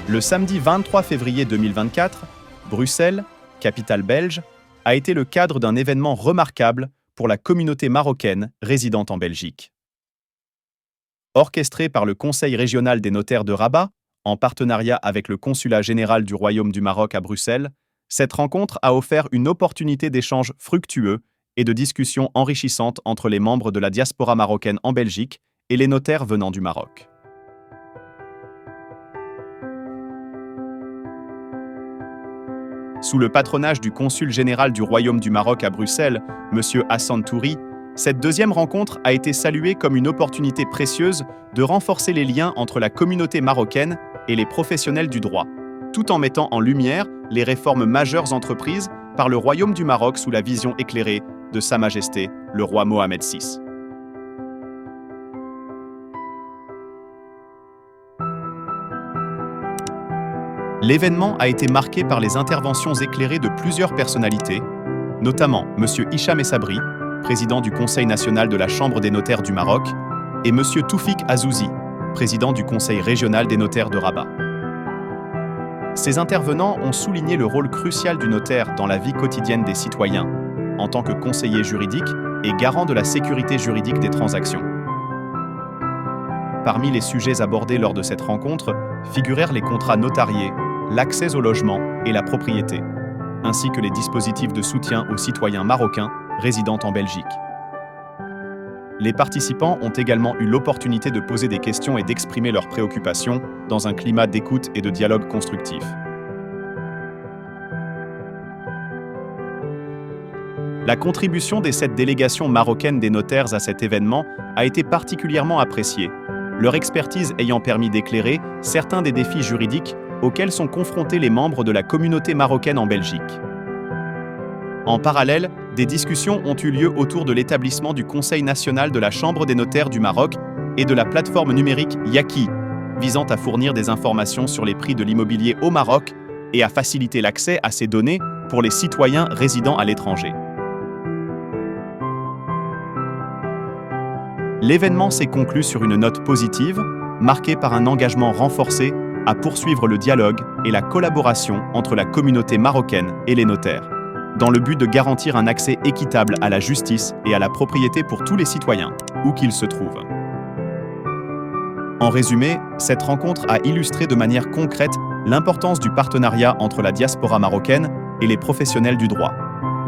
Le samedi 23 février 2024, Bruxelles, capitale belge, a été le cadre d'un événement remarquable pour la communauté marocaine résidente en Belgique. Orchestré par le Conseil régional des notaires de Rabat, en partenariat avec le Consulat général du Royaume du Maroc à Bruxelles, cette rencontre a offert une opportunité d'échange fructueux et de discussion enrichissante entre les membres de la diaspora marocaine en Belgique et les notaires venant du Maroc. Sous le patronage du consul général du Royaume du Maroc à Bruxelles, M. Hassan Touri, cette deuxième rencontre a été saluée comme une opportunité précieuse de renforcer les liens entre la communauté marocaine et les professionnels du droit, tout en mettant en lumière les réformes majeures entreprises par le Royaume du Maroc sous la vision éclairée de Sa Majesté, le roi Mohamed VI. L'événement a été marqué par les interventions éclairées de plusieurs personnalités, notamment M. Hicham Essabri, président du Conseil national de la Chambre des notaires du Maroc, et M. Toufik Azouzi, président du Conseil régional des notaires de Rabat. Ces intervenants ont souligné le rôle crucial du notaire dans la vie quotidienne des citoyens, en tant que conseiller juridique et garant de la sécurité juridique des transactions. Parmi les sujets abordés lors de cette rencontre figurèrent les contrats notariés, l'accès au logement et la propriété, ainsi que les dispositifs de soutien aux citoyens marocains résidant en Belgique. Les participants ont également eu l'opportunité de poser des questions et d'exprimer leurs préoccupations dans un climat d'écoute et de dialogue constructif. La contribution des 7 délégations marocaines des notaires à cet événement a été particulièrement appréciée, leur expertise ayant permis d'éclairer certains des défis juridiques auxquels sont confrontés les membres de la communauté marocaine en Belgique. En parallèle, des discussions ont eu lieu autour de l'établissement du Conseil national de la Chambre des notaires du Maroc et de la plateforme numérique Yaki, visant à fournir des informations sur les prix de l'immobilier au Maroc et à faciliter l'accès à ces données pour les citoyens résidant à l'étranger. L'événement s'est conclu sur une note positive, marquée par un engagement renforcé à poursuivre le dialogue et la collaboration entre la communauté marocaine et les notaires, dans le but de garantir un accès équitable à la justice et à la propriété pour tous les citoyens, où qu'ils se trouvent. En résumé, cette rencontre a illustré de manière concrète l'importance du partenariat entre la diaspora marocaine et les professionnels du droit,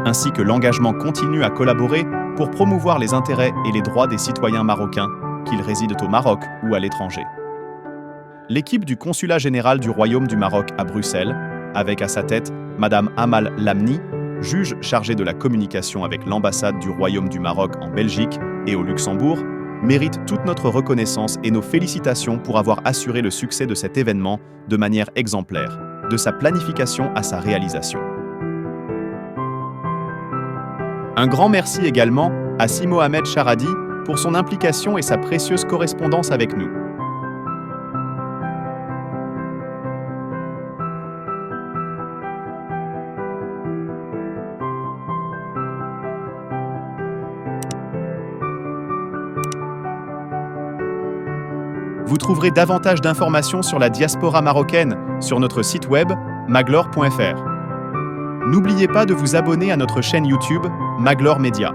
ainsi que l'engagement continu à collaborer pour promouvoir les intérêts et les droits des citoyens marocains, qu'ils résident au Maroc ou à l'étranger. L'équipe du Consulat général du Royaume du Maroc à Bruxelles, avec à sa tête Madame Amal Lamni, juge chargée de la communication avec l'ambassade du Royaume du Maroc en Belgique et au Luxembourg, mérite toute notre reconnaissance et nos félicitations pour avoir assuré le succès de cet événement de manière exemplaire, de sa planification à sa réalisation. Un grand merci également à Si Mohamed Charadi pour son implication et sa précieuse correspondance avec nous. Vous trouverez davantage d'informations sur la diaspora marocaine sur notre site web maglor.fr. N'oubliez pas de vous abonner à notre chaîne YouTube Maglor Media.